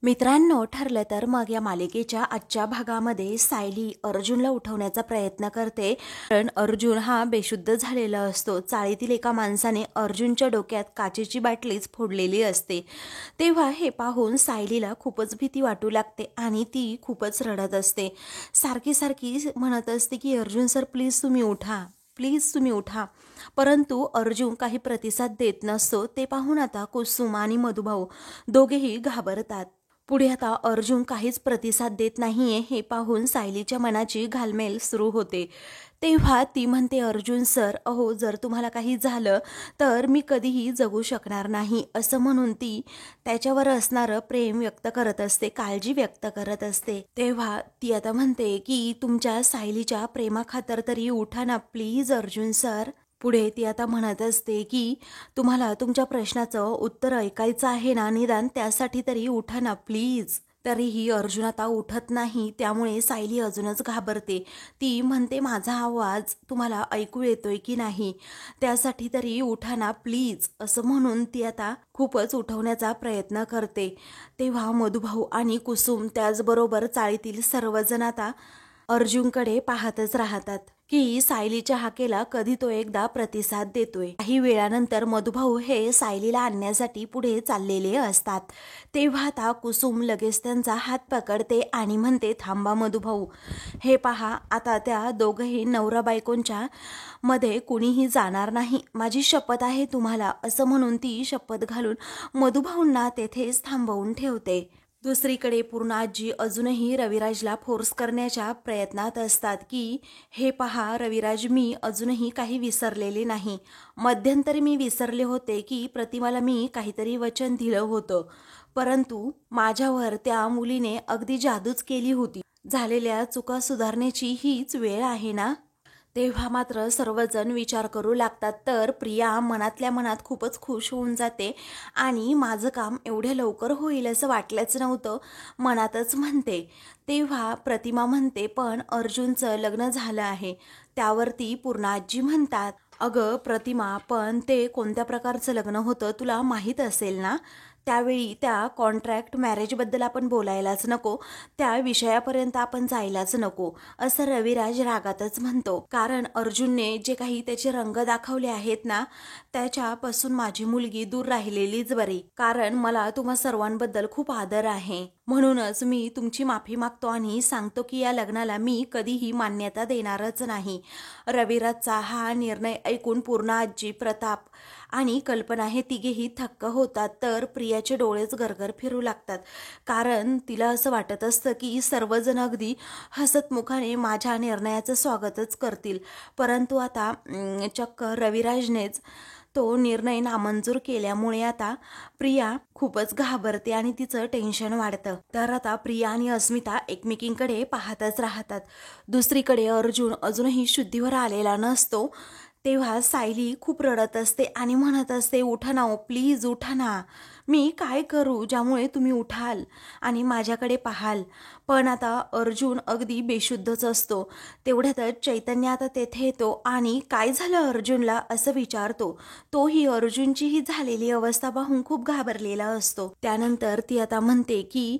मित्रांनो, ठरलं तर मग या मालिकेच्या आजच्या भागामध्ये सायली अर्जुनला उठवण्याचा प्रयत्न करते. कारण अर्जुन हा बेशुद्ध झालेला असतो. चाळीतील एका माणसाने अर्जुनच्या डोक्यात काचेची बाटलीच फोडलेली असते. तेव्हा हे पाहून सायलीला खूपच भीती वाटू लागते आणि ती खूपच रडत असते. सारखी सारखी म्हणत असते की अर्जुन सर, प्लीज तुम्ही उठा, प्लीज तुम्ही उठा. परंतु अर्जुन काही प्रतिसाद देत नसतो. ते पाहून आता कुसुम आणि मधुभाऊ दोघेही घाबरतात. पुढे आता अर्जुन काहीच प्रतिसाद देत नाहीये हे पाहून सायलीच्या मनाची घालमेल सुरू होते. तेव्हा ती म्हणते, अर्जुन सर, अहो जर तुम्हाला काही झालं तर मी कधीही जगू शकणार नाही, असं म्हणून ती त्याच्यावर असणारं प्रेम व्यक्त करत असते, काळजी व्यक्त करत असते. तेव्हा ती आता म्हणते की तुमच्या सायलीच्या प्रेमाखातर तरी उठा ना प्लीज अर्जुन सर. पुढे ती आता म्हणत असते की तुम्हाला तुमच्या प्रश्नाचं उत्तर ऐकायचं आहे ना, निदान त्यासाठी तरी उठा ना प्लीज. तरीही अर्जुन आता उठत नाही. त्यामुळे सायली अजूनच घाबरते. ती म्हणते, माझा आवाज तुम्हाला ऐकू येतोय की नाही, त्यासाठी तरी उठा ना प्लीज, असं म्हणून ती आता खूपच उठवण्याचा प्रयत्न करते. तेव्हा मधुभाऊ आणि कुसुम त्याचबरोबर चाळीतील सर्वजण आता अर्जुनकडे पाहतच राहतात की सायलीच्या हाकेला कधी तो एकदा प्रतिसाद देतोय. काही वेळानंतर मधुभाऊ हे सायलीला आणण्यासाठी पुढे चाललेले असतात. तेव्हा आता कुसुम लगेच त्यांचा हात पकडते आणि म्हणते, थांबा मधुभाऊ, हे पहा आता त्या दोघंही नवरा बायकोंच्या मध्ये कुणीही जाणार नाही, माझी शपथ आहे तुम्हाला, असं म्हणून ती शपथ घालून मधुभाऊंना तेथेच थांबवून ठेवते. दुसरीकडे पूर्ण आजी अजूनही रविराजला फोर्स करण्याच्या प्रयत्नात असतात की हे पहा रविराज, मी अजूनही काही विसरलेले नाही. मध्यंतरी मी विसरले होते की प्रतिमाला मी काहीतरी वचन दिलं होतं, परंतु माझ्यावर त्या मुलीने अगदी जादूच केली होती. झालेल्या चुका सुधारण्याची हीच वेळ आहे ना. तेव्हा मात्र सर्वजण विचार करू लागतात. तर प्रिया मनातल्या मनात खूपच खुश होऊन जाते आणि माझं काम एवढ्या लवकर होईल असं वाटलंच नव्हतं, मनातच म्हणते. तेव्हा प्रतिमा म्हणते, पण अर्जुनचं लग्न झालं आहे. त्यावरती पूर्णाजी म्हणतात, अगं प्रतिमा, पण ते कोणत्या प्रकारचं लग्न होतं तुला माहीत असेल ना. त्यावेळी त्या कॉन्ट्रॅक्ट मॅरेजबद्दल आपण बोलायलाच नको, त्या विषयापर्यंत आपण जायलाच नको, असं रविराज रागातच म्हणतो. कारण अर्जुनने जे काही त्याचे रंग दाखवले आहेत ना, त्याच्यापासून माझी मुलगी दूर राहिलेलीच बरी. कारण मला तुम्हा सर्वांबद्दल खूप आदर आहे. म्हणूनच मी तुमची माफी मागतो आणि सांगतो की या लग्नाला मी कधीही मान्यता देणारच नाही. रविराजचा हा निर्णय ऐकून पूर्ण आजी, प्रताप आणि कल्पना हे तिघेही थक्क होतात. तर प्रियाचे डोळेच गरगर फिरू लागतात. कारण तिला असं वाटत असतं की सर्वजण अगदी हसतमुखाने माझ्या निर्णयाचं स्वागतच करतील, परंतु आता चक्क रविराजनेच तो निर्णय नामंजूर केल्यामुळे आता प्रिया खूपच घाबरते आणि तिचं टेन्शन वाढतं. तर आता प्रिया आणि अस्मिता एकमेकींकडे पाहतच राहतात. दुसरीकडे अर्जुन अजूनही शुद्धीवर आलेला नसतो. तेव्हा सायली खूप रडत असते आणि म्हणत असते, उठा ना प्लीज, उठा ना, मी काय करू ज्यामुळे तुम्ही उठाल आणि माझ्याकडे पाहाल. पण आता अर्जुन अगदी बेशुद्धच असतो. तेवढ्यातच चैतन्य आता तेथे येतो आणि काय झालं अर्जुनला असं विचारतो. तोही अर्जुनची ही झालेली अवस्था पाहून खूप घाबरलेला असतो. त्यानंतर ती आता म्हणते की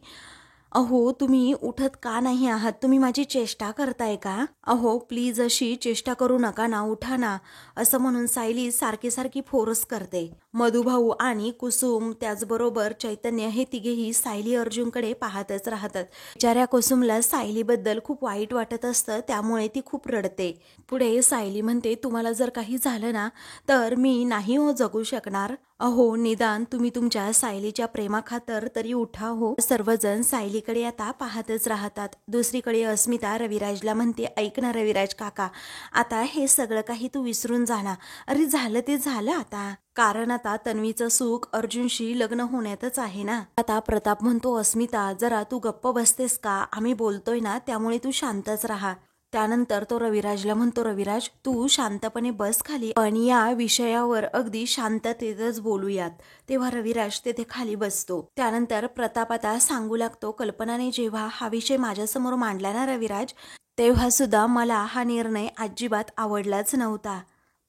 अहो तुम्ही उठत का नाही आहात, तुम्ही माझी चेष्टा करताय का. अहो प्लीज अशी चेष्टा करू नका ना, उठा ना, असं म्हणून सायली सारखी सारखी फोर्स करते. मधुभाऊ आणि कुसुम त्याचबरोबर चैतन्य हे तिघेही सायली अर्जुनकडे पाहतच राहतात. बिचाऱ्या कुसुमला सायलीबद्दल खूप वाईट वाटत असतं, त्यामुळे ती खूप रडते. पुढे सायली म्हणते, तुम्हाला जर काही झालं ना तर मी नाही हो जगू शकणार. अहो निदान तुम्ही तुमच्या सायलीच्या प्रेमाखातर तरी उठा हो. सर्वजण सायलीकडे आता पाहतच राहतात. दुसरीकडे अस्मिता रविराजला म्हणते, ऐक ना रविराज काका, आता हे सगळं काही तू विसरून जा ना. अरे झालं ते झालं आता, कारण आता तन्वीचं सुख अर्जुनशी लग्न होण्यातच आहे ना. आता प्रताप म्हणतो, अस्मिता जरा तू गप्प बसतेस का, आम्ही बोलतोय ना, त्यामुळे तू शांतच राहा. त्यानंतर तो रविराजला म्हणतो, रविराज तू शांतपणे बस खाली, पण या विषयावर अगदी शांततेतच बोलूयात. तेव्हा रविराज तेथे खाली बसतो. त्यानंतर प्रताप आता सांगू लागतो, कल्पनाने जेव्हा हा विषय माझ्यासमोर मांडला ना रविराज, तेव्हा सुद्धा मला हा निर्णय अजिबात आवडलाच नव्हता.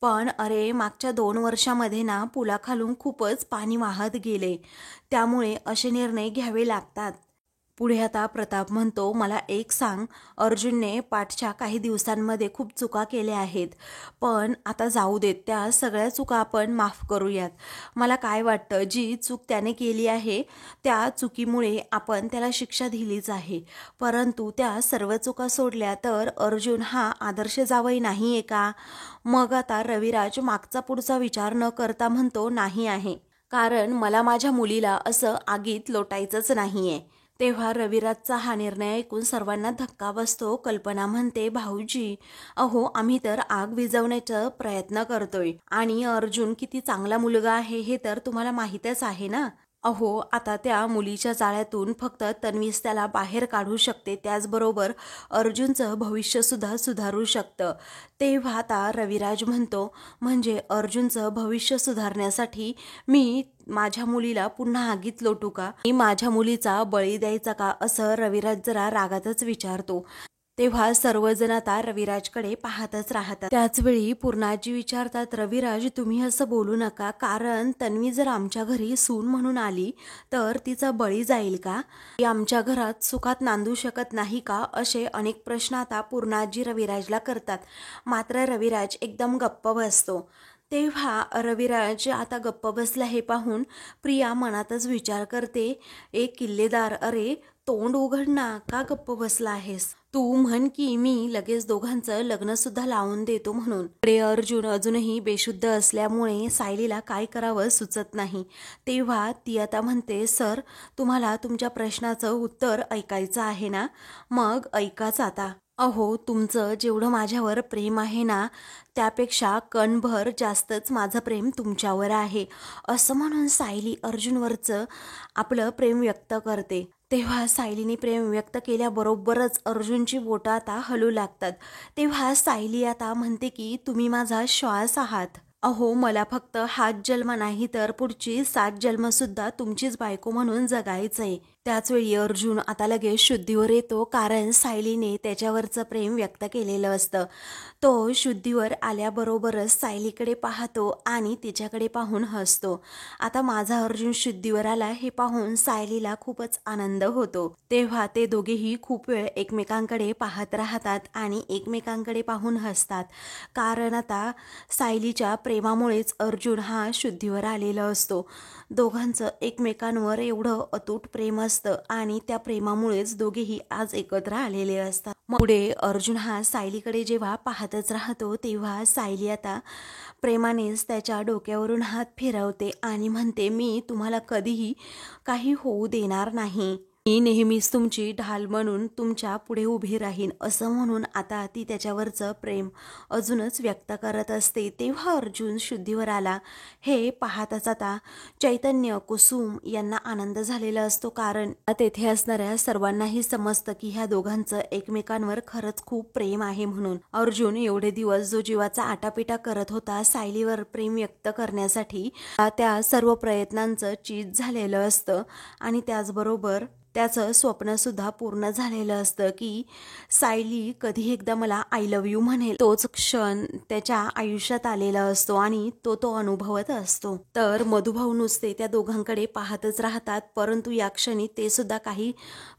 पण अरे मागच्या 2 वर्षामध्ये ना पुलाखालून खूपच पाणी वाहत गेले, त्यामुळे असे निर्णय घ्यावे लागतात. पुढे आता प्रताप म्हणतो, मला एक सांग, अर्जुनने पाठच्या काही दिवसांमध्ये खूप चुका केल्या आहेत, पण आता जाऊ देत, त्या सगळ्या चुका आपण माफ करूयात. मला काय वाटतं, जी चूक त्याने केली आहे त्या चुकीमुळे आपण त्याला शिक्षा दिलीच आहे, परंतु त्या सर्व चुका सोडल्या तर अर्जुन हा आदर्श जावई नाही आहे का? मग आता रविराज मागचा पुढचा विचार न करता म्हणतो, नाही आहे, कारण मला माझ्या मुलीला असं आगीत लोटायचंच नाहीये. तेव्हा रविराजचा हा निर्णय ऐकून सर्वांना धक्का बसतो. कल्पना म्हणते, भाऊजी, अहो आम्ही तर आग विझवण्याचा प्रयत्न करतोय आणि अर्जुन किती चांगला मुलगा आहे हे तर तुम्हाला माहीतच आहे ना. अहो आता त्या मुलीच्या जाळ्यातून फक्त तन्वीच त्याला बाहेर काढू शकते, त्याचबरोबर अर्जुनचं भविष्यसुद्धा सुधारू शकतं. तेव्हा आता रविराज म्हणतो, म्हणजे अर्जुनचं भविष्य सुधारण्यासाठी मी माझ्या मुलीला पुन्हा आगीत लोटू का? मी माझ्या मुलीचा बळी द्यायचा का? असं रविराज जरा रागातच विचारतो. तेव्हा सर्वजण आता रविराजकडे पाहतच राहतात. त्याचवेळी पूर्णाजी विचारतात, रविराज तुम्ही असं बोलू नका, कारण तन्वी जर आमच्या घरी सून म्हणून आली तर तिचा बळी जाईल का? ती आमच्या घरात सुखात नांदू शकत नाही का? असे अनेक प्रश्न आता पूर्णाजी रविराजला करतात. मात्र रविराज एकदम गप्प बसतो. तेव्हा रविराज आता गप्प बसला हे पाहून प्रिया मनातच विचार करते, एक किल्लेदार, अरे तोंड उघड ना, का गप्प बसला आहेस? तू म्हण की मी लगेच दोघांचं लग्न सुद्धा लावून देतो म्हणून. पुढे अर्जुन अजूनही बेशुद्ध असल्यामुळे सायलीला काय करावं सुचत नाही. तेव्हा ती आता म्हणते, सर तुम्हाला तुमच्या प्रश्नाचं उत्तर ऐकायचं आहे ना, मग ऐकाच आता. अहो तुमचं जेवढं माझ्यावर प्रेम आहे ना, त्यापेक्षा कणभर जास्तच माझं प्रेम तुमच्यावर आहे, असं म्हणून सायली अर्जुनवरचं आपलं प्रेम व्यक्त करते. तेव्हा सायलीने प्रेम व्यक्त केल्याबरोबरच अर्जुनची बोटं आता हलू लागतात. तेव्हा सायली आता म्हणते की तुम्ही माझा श्वास आहात. अहो मला फक्त हाच जन्म नाही तर पुढची 7 जन्मसुद्धा तुमचीच बायको म्हणून जगायचंय. त्याचवेळी अर्जुन आता लगेच शुद्धीवर येतो, कारण सायलीने त्याच्यावरचं प्रेम व्यक्त केलेलं असतं. तो शुद्धीवर आल्याबरोबरच सायलीकडे पाहतो आणि तिच्याकडे पाहून हसतो. आता माझा अर्जुन शुद्धीवर आला हे पाहून सायलीला खूपच आनंद होतो. तेव्हा ते दोघेही खूप वेळ एकमेकांकडे पाहत राहतात आणि एकमेकांकडे पाहून हसतात, कारण आता सायलीच्या प्रेमामुळेच अर्जुन हा शुद्धीवर आलेला असतो. दोघांचं एकमेकांवर एवढं अतूट प्रेम असतं आणि त्या प्रेमामुळेच दोघेही आज एकत्र आलेले असतात. पुढे अर्जुन हा सायलीकडे जेव्हा पाहतच राहतो, तेव्हा सायली आता प्रेमानेच त्याच्या डोक्यावरून हात फिरवते आणि म्हणते, मी तुम्हाला कधीही काही होऊ देणार नाही. मी नेहमीच तुमची ढाल म्हणून तुमच्या पुढे उभी राहीन, असं म्हणून आता ती त्याच्यावरचं प्रेम अजूनच व्यक्त करत असते. तेव्हा अर्जुन शुद्धीवर आला हे पाहतच आता चैतन्य, कुसुम यांना आनंद झालेला असतो, कारण तेथे असणाऱ्या सर्वांनाही समजतं की ह्या दोघांचं एकमेकांवर खरंच खूप प्रेम आहे म्हणून. अर्जुन एवढे दिवस जो जीवाचा आटापिटा करत होता सायलीवर प्रेम व्यक्त करण्यासाठी, त्या सर्व प्रयत्नांचं चीज झालेलं असतं आणि त्याचबरोबर त्याचं स्वप्नसुद्धा पूर्ण झालेलं असतं की सायली कधी एकदा मला आय लव्ह यू म्हणेल. तोच क्षण त्याच्या आयुष्यात आलेला असतो आणि तो अनुभवत असतो. तर मधुभाऊ नुसते त्या दोघांकडे पाहतच राहतात, परंतु या क्षणी ते सुद्धा काही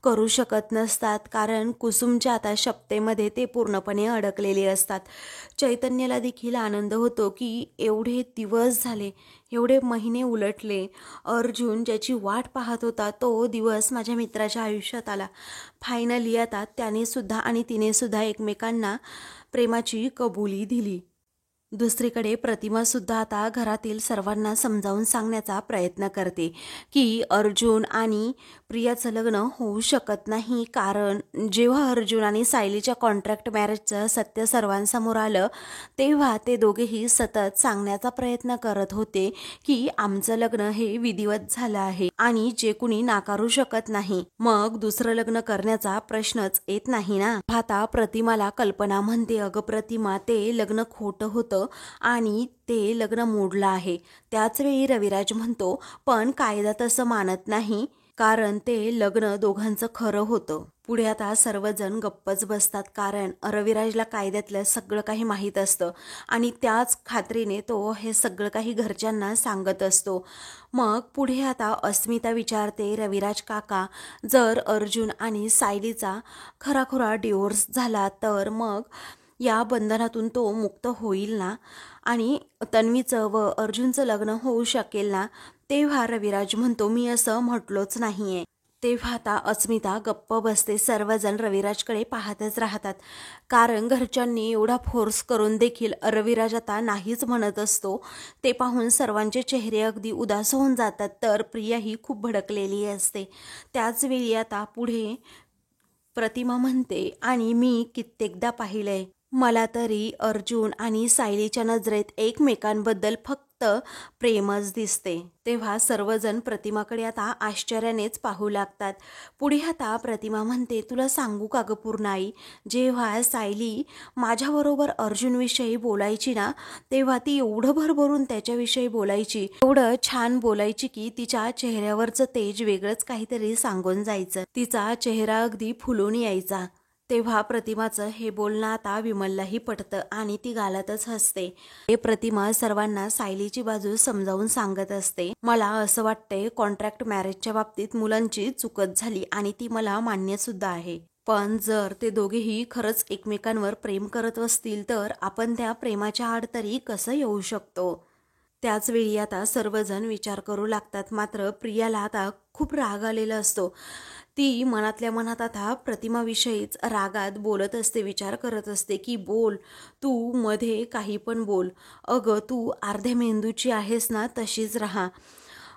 करू शकत नसतात, कारण कुसुमच्या आता शपथेमध्ये ते पूर्णपणे अडकलेले असतात. चैतन्याला देखील आनंद होतो की एवढे दिवस झाले, एवढे महिने उलटले, अर्जुन ज्याची वाट पाहत होता तो दिवस माझ्या मित्राच्या आयुष्यात आला. फायनली आता त्याने सुद्धा आणि तिने सुद्धा एकमेकांना प्रेमाची कबुली दिली. दुसरीकडे प्रतिमा सुद्धा आता घरातील सर्वांना समजावून सांगण्याचा प्रयत्न करते की अर्जुन आणि प्रियाचं लग्न होऊ शकत नाही, कारण जेव्हा अर्जुन आणि सायलीच्या कॉन्ट्रॅक्ट मॅरेजचं सत्य सर्वांसमोर आलं तेव्हा ते दोघेही सतत सांगण्याचा प्रयत्न करत होते की आमचं लग्न हे विधिवत झालं आहे आणि जे कुणी नाकारू शकत नाही, मग दुसरं लग्न करण्याचा प्रश्नच येत नाही ना. आता प्रतिमाला कल्पना म्हणते, अगं प्रतिमा, ते लग्न खोटं होतं आणि ते लग्न मोडलं आहे. त्याचवेळी रविराज म्हणतो, पण कायदा तसं मानत नाही. कारण ते लग्न दोघांचं खरं होतं. पुढे आता सर्वजण गप्पच बसतात, कारण रविराजला कायद्यातलं सगळं काही माहीत असतं आणि त्याच खात्रीने तो हे सगळं काही घरच्यांना सांगत असतो. मग पुढे आता अस्मिता विचारते, रविराज काका, जर अर्जुन आणि सायलीचा खराखुरा डिवोर्स झाला तर मग या बंधनातून तो मुक्त होईल ना, आणि तन्वीचं व अर्जुनचं लग्न होऊ शकेल ना? तेव्हा रविराज म्हणतो, मी असं म्हटलोच नाहीये. तेव्हा आता अस्मिता गप्प बसते. सर्वजण रविराजकडे पाहतच राहतात, कारण घरच्यांनी एवढा फोर्स करून देखील रविराज आता नाहीच म्हणत असतो. ते पाहून सर्वांचे चेहरे अगदी उदास होऊन जातात. तर प्रिया ही खूप भडकलेली असते. त्याच वेळी आता पुढे प्रतिमा म्हणते, आणि मी कित्येकदा पाहिलंय, मला तरी अर्जुन आणि सायलीच्या नजरेत एकमेकांबद्दल फक्त प्रेमच दिसते. तेव्हा सर्वजण प्रतिमाकडे आता आश्चर्यानेच पाहू लागतात. पुढे आता प्रतिमा म्हणते, तुला सांगू का ग पूर्णाई, जेव्हा सायली माझ्याबरोबर अर्जुनविषयी बोलायची ना, तेव्हा ती एवढं भरभरून त्याच्याविषयी बोलायची, एवढं छान बोलायची की तिच्या चेहऱ्यावरचं तेज वेगळंच काहीतरी सांगून जायचं. तिचा चेहरा अगदी फुलून यायचा. तेव्हा प्रतिमाचं हे बोलणं आता विमललाही पटतं आणि ती गालातच हसते. हे प्रतिमा सर्वांना सायलीची बाजू समजावून सांगत असते. मला असं वाटतंय, कॉन्ट्रॅक्ट मॅरेजच्या बाबतीत मुलांची चुकत झाली आणि ती मला मान्य सुद्धा आहे. पण जर ते दोघेही खरंच एकमेकांवर प्रेम करत असतील तर आपण त्या प्रेमाच्या आड तरी कसं येऊ शकतो? त्याच वेळी आता सर्वजण विचार करू लागतात. मात्र प्रियाला आता खूप राग आलेला असतो. ती मनातल्या मनात आता प्रतिमाविषयीच रागात बोलत असते, विचार करत असते की बोल, तू मध्ये काही पण बोल. अगं तू अर्ध्या मेंदूची आहेस ना, तशीच राहा.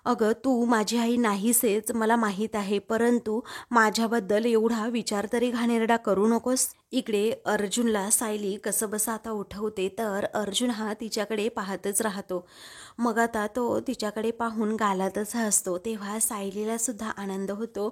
अगं तू माझी आई नाहीसेच, मला माहीत आहे, परंतु माझ्याबद्दल एवढा विचार तरी घाणेरडा करू नकोस. इकडे अर्जुनला सायली कसं बसा आता उठवते, तर अर्जुन हा तिच्याकडे पाहतच राहतो. मग आता तो तिच्याकडे पाहून गालातच हसतो. तेव्हा सायलीला सुद्धा आनंद होतो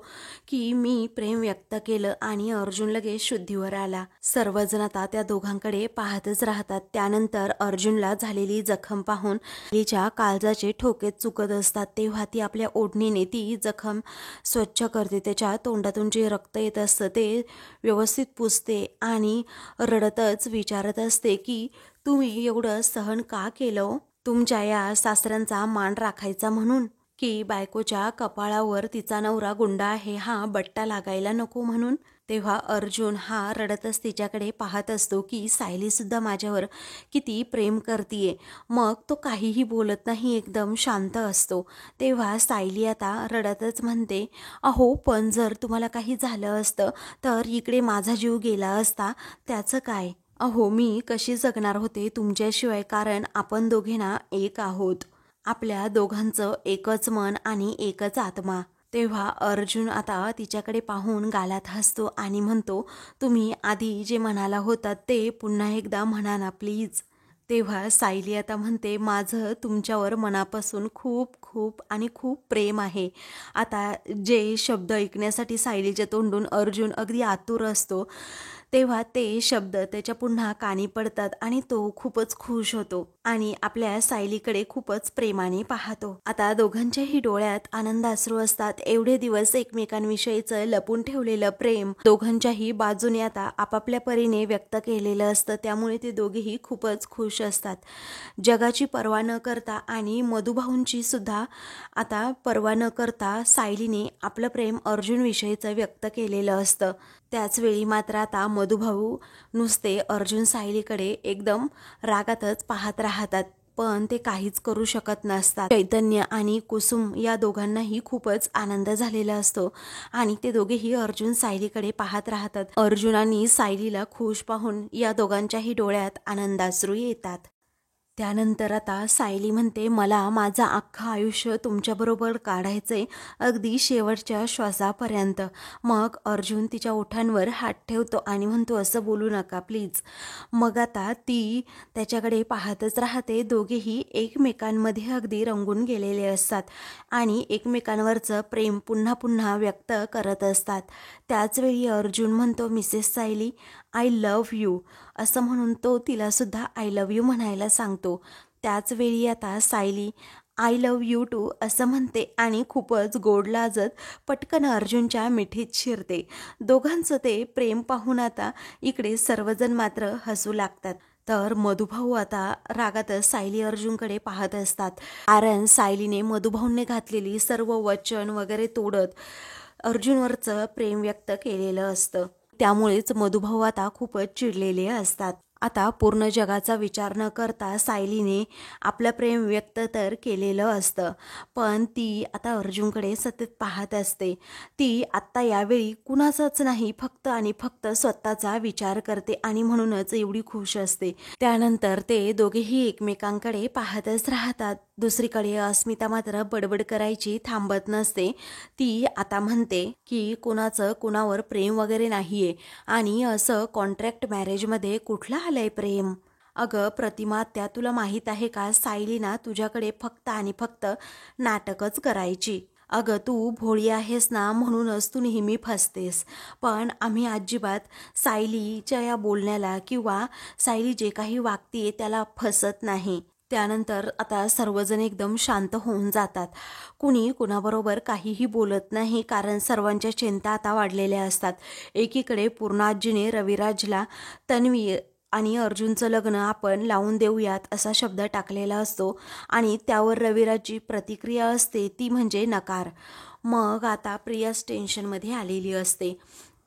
की मी प्रेम व्यक्त केलं आणि अर्जुन लगेच शुद्धीवर आला. सर्वजण आता त्या दोघांकडे पाहतच राहतात. त्यानंतर अर्जुनला झालेली जखम पाहून सायलीच्या काळजाचे ठोकेच चुकत असतात. तेव्हा ती आपल्या ओढणीने ती जखम स्वच्छ करते. त्याच्या तोंडातून जे रक्त येत असतं ते व्यवस्थित पुसते आणि रडतच विचारत असते की तुम्ही एवढं सहन का केलं? तुमच्या या सासऱ्यांचा मान राखायचा म्हणून, की बायकोच्या कपाळावर तिचा नवरा गुंडा आहे हा बट्टा लागायला नको म्हणून? तेव्हा अर्जुन हा रडतच तिच्याकडे पाहत असतो की सायली सुद्धा माझ्यावर किती प्रेम करतीये. मग तो काहीही बोलत नाही, एकदम शांत असतो. तेव्हा सायली आता रडतच म्हणते, अहो पण जर तुम्हाला काही झालं असतं तर इकडे माझा जीव गेला असता, त्याचं काय? अहो मी कशी जगणार होते तुमच्याशिवाय, कारण आपण दोघे ना एक आहोत. आपल्या दोघांचं एकच मन आणि एकच आत्मा. तेव्हा अर्जुन आता तिच्याकडे पाहून गालात हसतो आणि म्हणतो, तुम्ही आधी जे म्हणाला होतात ते पुन्हा एकदा म्हणा ना प्लीज. तेव्हा सायली आता म्हणते, माझं तुमच्यावर मनापासून खूप खूप आणि खूप प्रेम आहे. आता जे शब्द ऐकण्यासाठी सायलीच्या तोंडून अर्जुन अगदी आतुर असतो, तेव्हा ते शब्द त्याच्या पुन्हा कानी पडतात आणि तो खूपच खुश होतो आणि आपल्या सायलीकडे खूपच प्रेमाने पाहतो. आता दोघांच्याही डोळ्यात आनंदाश्रू असतात. एवढे दिवस एकमेकांविषयीचं लपून ठेवलेलं प्रेम दोघांच्याही बाजूने आता आपापल्या परीने व्यक्त केलेलं असतं. त्यामुळे ते दोघेही खूपच खुश असतात. जगाची पर्वा न करता आणि मधुभाऊंची सुद्धा आता पर्वा न करता सायलीने आपलं प्रेम अर्जुनविषयीचं व्यक्त केलेलं असतं. त्याचवेळी मात्र आता मधुभाऊ नुसते अर्जुन सायलीकडे एकदम रागातच पाहत राहतात, पण ते काहीच करू शकत नसतात. चैतन्य आणि कुसुम या दोघांनाही खूपच आनंद झालेला असतो आणि ते दोघेही अर्जुन सायलीकडे पाहत राहतात. अर्जुन आणि सायलीला खुश पाहून या दोघांच्याही डोळ्यात आनंदाश्रू येतात. त्यानंतर आता सायली म्हणते, मला माझं अख्खं आयुष्य तुमच्याबरोबर काढायचंय, अगदी शेवटच्या श्वासापर्यंत. मग अर्जुन तिच्या ओठांवर हात ठेवतो आणि म्हणतो, असं बोलू नका प्लीज. मग आता ती त्याच्याकडे पाहतच राहते. दोघेही एकमेकांमध्ये अगदी रंगून गेलेले असतात आणि एकमेकांवरचं प्रेम पुन्हा पुन्हा व्यक्त करत असतात. त्याचवेळी अर्जुन म्हणतो, Mrs Sayali, I love you, असं म्हणून तो तिलासुद्धा आय लव्ह यू म्हणायला सांगतो. त्याचवेळी आता Sayali I love you too असं म्हणते आणि खूपच गोड लाजत पटकन अर्जुनच्या मिठीत शिरते. दोघांचं ते प्रेम पाहून आता इकडे सर्वजण मात्र हसू लागतात. तर मधुभाऊ आता रागातच सायली अर्जुनकडे पाहत असतात. कारण सायलीने मधुभाऊने घातलेली सर्व वचन वगैरे तोडत अर्जुनवरचं प्रेम व्यक्त केलेलं असतं. त्यामुळेच मधुभाऊ आता खूपच चिडलेले असतात. आता पूर्ण जगाचा विचार न करता सायलीने आपलं प्रेम व्यक्त तर केलेलं असतं, पण ती आता अर्जुनकडे सतत पाहत असते. ती आत्ता यावेळी कुणाचाच नाही, फक्त आणि फक्त स्वतःचा विचार करते आणि म्हणूनच एवढी खुश असते. त्यानंतर ते दोघेही एकमेकांकडे पाहतच राहतात. दुसरीकडे अस्मिता मात्र बडबड करायची थांबत नसते. ती आता म्हणते की कुणाचं कुणावर प्रेम वगैरे नाहीये आणि असं कॉन्ट्रॅक्ट मॅरेजमध्ये कुठलं आलंय प्रेम. अगं प्रतिमा, त्या तुला माहीत आहे का, सायली ना तुझ्याकडे फक्त आणि फक्त नाटकच करायची. अगं तू भोळी आहेस ना, म्हणूनच तू नेहमी फसतेस. पण आम्ही अजिबात सायलीच्या या बोलण्याला किंवा सायली जे काही वागतीये त्याला फसत नाही. त्यानंतर आता सर्वजण एकदम शांत होऊन जातात. कुणी कुणाबरोबर काहीही बोलत नाही, कारण सर्वांच्या चिंता आता वाढलेल्या असतात. एकीकडे पूर्णाजीने रविराजला तन्वी आणि अर्जुनचं लग्न आपण लावून देऊयात असा शब्द टाकलेला असतो आणि त्यावर रविराजची प्रतिक्रिया असते ती म्हणजे नकार. मग आता प्रियाच टेन्शनमध्ये आलेली असते.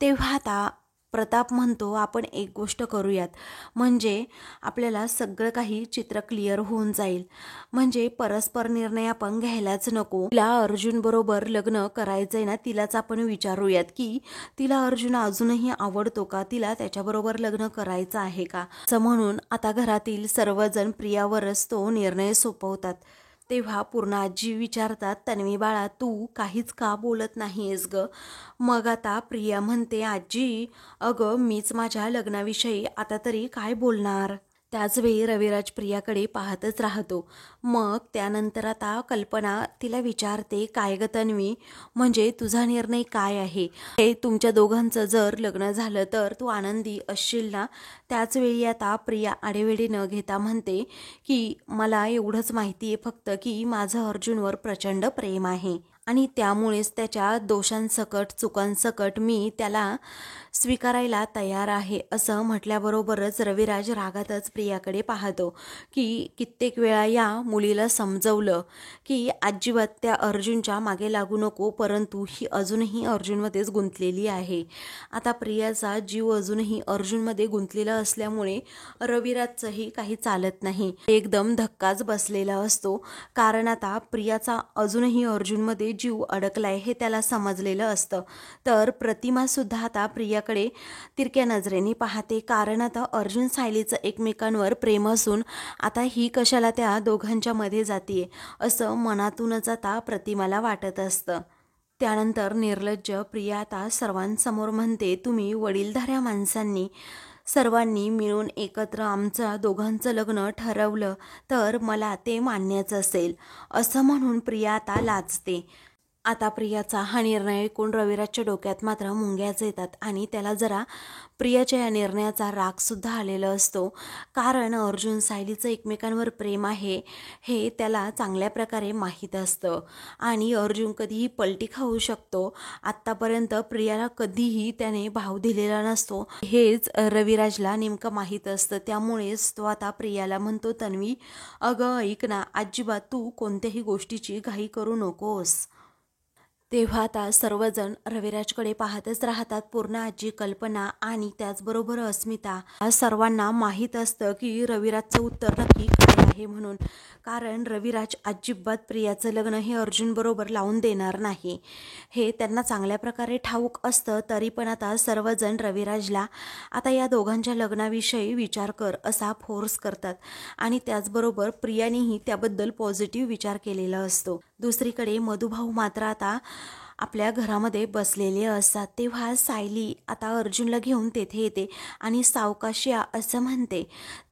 तेव्हा आता प्रताप म्हणतो आपण एक गोष्ट करूयात, म्हणजे आपल्याला सगळं काही चित्र क्लिअर होऊन जाईल. म्हणजे परस्पर निर्णय आपण घ्यायलाच नको. तिला अर्जुन बरोबर लग्न करायचंय ना, तिलाच आपण विचारूयात की तिला अर्जुन अजूनही आवडतो का, तिला त्याच्याबरोबर लग्न करायचं आहे का. असं म्हणून आता घरातील सर्वजण प्रियावरच तो निर्णय सोपवतात. तेव्हा पूर्णाजी विचारतात, तन्वी बाळा तू काहीच का बोलत नाहीयेस ग. मग आता प्रिया म्हणते, आजी अगं मीच माझ्या लग्नाविषयी आता तरी काय बोलणार. त्याचवेळी रविराज प्रियाकडे पाहतच राहतो. मग त्यानंतर आता कल्पना तिला विचारते, काय ग तन्वी, म्हणजे तुझा निर्णय काय आहे. हे तुमच्या दोघांचं जर लग्न झालं तर तू आनंदी असशील ना. त्याचवेळी आता प्रिया आडेवेडे न घेता म्हणते की मला एवढंच माहिती आहे फक्त की माझं अर्जुनवर प्रचंड प्रेम आहे आणि त्यामुळेच त्याच्या दोषांसकट चुकांसकट मी त्याला स्वीकारायला तयार आहे. असं म्हटल्याबरोबरच रविराज रागातच प्रियाकडे पाहतो की कित्येक वेळा या मुलीला समजवलं की अजिबात त्या अर्जुनच्या मागे लागू नको, परंतु ही अजूनही अर्जुनमध्येच गुंतलेली आहे. आता प्रियाचा जीव अजूनही अर्जुनमध्ये गुंतलेला असल्यामुळे रविराजचंही काही चालत नाही. एकदम धक्काच बसलेला असतो, कारण आता प्रियाचा अजूनही अर्जुनमध्ये जीव अडकलाय हे त्याला समजलेलं असतं. तर प्रतिमा सुद्धा आता प्रियाकडे तिरक्या नजरेने पाहते, कारण आता अर्जुन सायलीचं एकमेकांवर प्रेम असून आता ही कशाला त्या दोघांच्या मध्ये जातीये असं मनातूनच आता प्रतिमाला वाटत असतं. त्यानंतर निर्लज्ज प्रिया आता सर्वांसमोर म्हणते, तुम्ही वडीलधाऱ्या माणसांनी सर्वांनी मिळून एकत्र आमचं दोघांचं लग्न ठरवलं तर मला ते मान्यच असेल. असं म्हणून प्रिया आता लाजते. आता प्रियाचा हा निर्णय ऐकून रविराजच्या डोक्यात मात्र मुंग्याच येतात आणि त्याला जरा प्रियाच्या या निर्णयाचा रागसुद्धा आलेला असतो, कारण अर्जुन सायलीचं एकमेकांवर प्रेम आहे हे त्याला चांगल्या प्रकारे माहीत असतं आणि अर्जुन कधीही पलटी खाऊ शकतो. आत्तापर्यंत प्रियाला कधीही त्याने भाव दिलेला नसतो हेच रविराजला नेमकं माहीत असतं. त्यामुळेच तो आता प्रियाला म्हणतो, तन्वी अगं ऐक ना, अजिबात तू कोणत्याही गोष्टीची घाई करू नकोस. तेव्हा आता सर्वजण रविराजकडे पाहतच राहतात. पूर्ण आजी, कल्पना आणि त्याचबरोबर अस्मिता. सर्वांना माहीत असतं की रविराजचं उत्तर नक्की काय आहे म्हणून, कारण रविराज अजिबात प्रियाचं लग्न हे अर्जुन बरोबर लावून देणार नाही हे त्यांना चांगल्या प्रकारे ठाऊक असतं. तरी पण आता सर्वजण रविराजला आता या दोघांच्या लग्नाविषयी विचार कर असा फोर्स करतात आणि त्याचबरोबर प्रियानेही त्याबद्दल पॉझिटिव्ह विचार केलेला असतो. दुसरीकडे मधुभाऊ मात्र आता आपल्या घरामध्ये बसलेले असतात. तेव्हा सायली आता अर्जुनला घेऊन तेथे येते आणि सावकाश या असं म्हणते.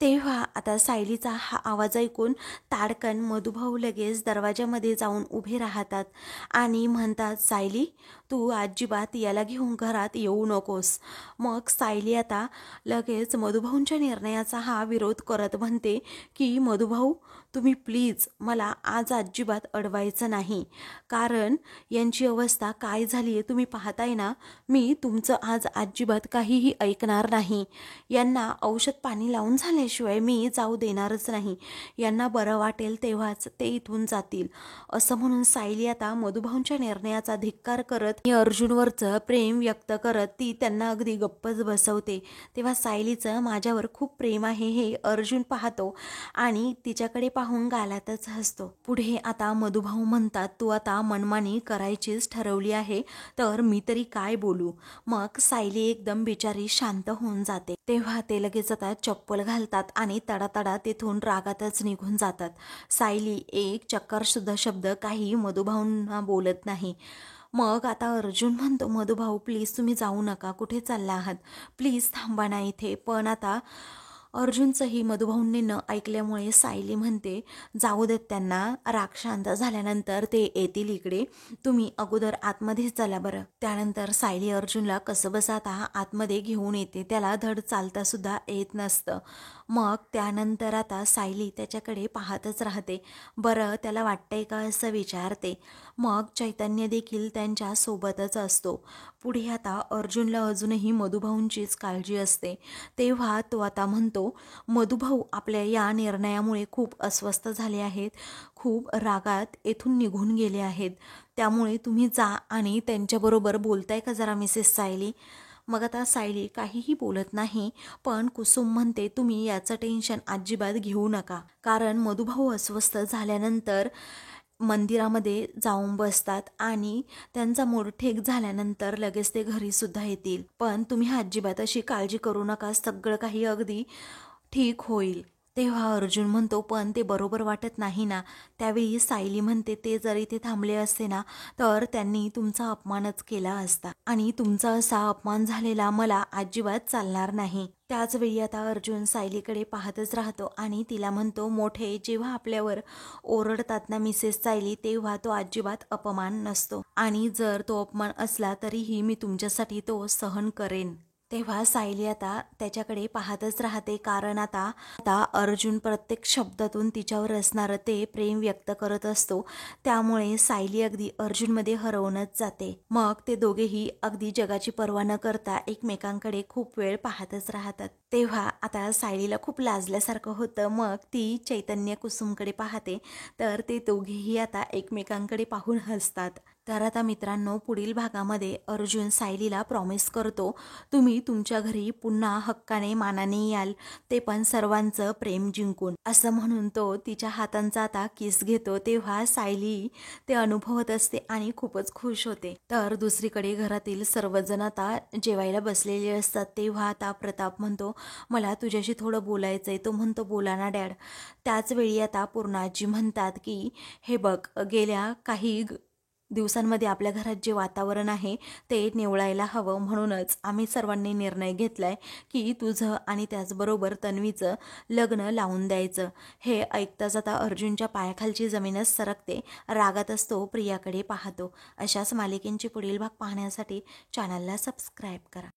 तेव्हा आता सायलीचा हा आवाज ऐकून ताडकन मधुभाऊ लगेच दरवाजामध्ये जाऊन उभे राहतात आणि म्हणतात, सायली तू अजिबात याला घेऊन घरात येऊ नकोस. मग सायली आता लगेच मधुभाऊंच्या निर्णयाचा हा विरोध करत म्हणते की मधुभाऊ, तुम्ही प्लीज मला आज अजिबात अडवायचं नाही, कारण यांची अवस्था काय झाली आहे तुम्ही पाहताय ना. मी तुमचं आज अजिबात काहीही ऐकणार नाही. यांना औषध पाणी लावून झाल्याशिवाय मी जाऊ देणारच नाही. यांना बरं वाटेल तेव्हाच ते इथून जातील. असं म्हणून सायली आता मधुभाऊंच्या निर्णयाचा धिक्कार करत अर्जुनवरचं प्रेम व्यक्त करत ती त्यांना अगदी गप्पच बसवते. तेव्हा सायलीचं माझ्यावर खूप प्रेम आहे हे अर्जुन पाहतो आणि तिच्याकडे पाहून गालातच हसतो. पुढे आता मधुभाऊ म्हणतात, तू आता मनमानी करायचीच ठरवली आहे तर मी तरी काय बोलू. मग सायली एकदम बिचारी शांत होऊन जाते. तेव्हा ते लगेच आता चप्पल घालतात आणि तडातडा तिथून रागातच निघून जातात. सायली एक चक्कर सुद्धा शब्द काही मधुभाऊंना बोलत नाही. मग आता अर्जुन म्हणतो, मधुभाऊ प्लीज तुम्ही जाऊ नका, कुठे चालला आहात, प्लीज थांबा ना इथे. पण आता अर्जुनचंही मधुभाऊंनी न ऐकल्यामुळे सायली म्हणते, जाऊ देत त्यांना, राग शांत झाल्यानंतर ते येतील इकडे, तुम्ही अगोदर आतमध्ये चला बरं. त्यानंतर सायली अर्जुनला कसं बसा आता आतमध्ये घेऊन येते. त्याला धड चालता सुद्धा येत नसतं. मग त्यानंतर आता सायली त्याच्याकडे पाहतच राहते. बरं त्याला वाटतंय का असं विचारते. मग चैतन्य देखील त्यांच्या सोबतच असतो. पुढे आता अर्जुनला अजूनही मधुभाऊंचीच काळजी असते. तेव्हा तो आता म्हणतो, मधुभाऊ आपल्या या निर्णयामुळे खूप अस्वस्थ झाले आहेत, खूप रागात येथून निघून गेले आहेत. त्यामुळे तुम्ही जा आणि त्यांच्याबरोबर बोलताय का जरा मिसेस सायली. मग आता सायली काहीही बोलत नाही. पण कुसुम म्हणते, तुम्ही याचं टेन्शन अजिबात घेऊ नका, कारण मधुभाऊ अस्वस्थ झाल्यानंतर मंदिरामध्ये जाऊन बसतात आणि त्यांचा मूड ठीक झाल्यानंतर लगेच ते घरी सुद्धा येतील. पण तुम्ही अजिबात अशी काळजी करू नका, सगळं काही अगदी ठीक होईल. तेव्हा अर्जुन म्हणतो, पण ते बरोबर वाटत नाही ना. त्यावेळी सायली म्हणते, ते जर इथे थांबले असते ना तर त्यांनी तुमचा अपमानच केला असता आणि तुमचा असा अपमान झालेला मला अजिबात चालणार नाही. त्याचवेळी आता अर्जुन सायलीकडे पाहतच राहतो आणि तिला म्हणतो, मोठे जेव्हा आपल्यावर ओरडतात ना मिसेस सायली, तेव्हा तो अजिबात अपमान नसतो आणि जर तो अपमान असला तरीही मी तुमच्यासाठी तो सहन करेन. तेव्हा सायली आता त्याच्याकडे पाहतच राहते, कारण आता अर्जुन प्रत्येक शब्दातून तिच्यावर असणारं ते प्रेम व्यक्त करत असतो. त्यामुळे सायली अगदी अर्जुनमध्ये हरवूनच जाते. मग ते दोघेही अगदी जगाची पर्वा न करता एकमेकांकडे खूप वेळ पाहतच राहतात. तेव्हा आता सायलीला खूप लाजल्यासारखं होतं. मग ती चैतन्य कुसुमकडे पाहते तर ते दोघेही आता एकमेकांकडे पाहून हसतात. तर आता मित्रांनो, पुढील भागामध्ये अर्जुन सायलीला प्रॉमिस करतो, तुम्ही तुमच्या घरी पुन्हा हक्काने मानाने याल, ते पण सर्वांचं प्रेम जिंकून. असं म्हणून तो तिच्या हातांचा आता किस घेतो. तेव्हा सायली ते अनुभवत असते आणि खूपच खुश होते. तर दुसरीकडे घरातील सर्वजण आता जेवायला बसलेले असतात. तेव्हा आता प्रताप म्हणतो, मला तुझ्याशी थोडं बोलायचंय. तो म्हणतो, बोला ना डॅड. त्याचवेळी आता पूर्णाजी म्हणतात की हे बघ, गेल्या काही दिवसांमध्ये आपल्या घरात जे वातावरण आहे ते निवळायला हवं, म्हणूनच आम्ही सर्वांनी निर्णय घेतलाय की तुझं आणि त्याचबरोबर तन्वीचं लग्न लावून द्यायचं. हे ऐकताच आता अर्जुनच्या पायाखालची जमीनच सरकते. रागातच तो प्रियाकडे पाहतो. अशाच मालिकेंची पुढील भाग पाहण्यासाठी चॅनलला सबस्क्राईब करा.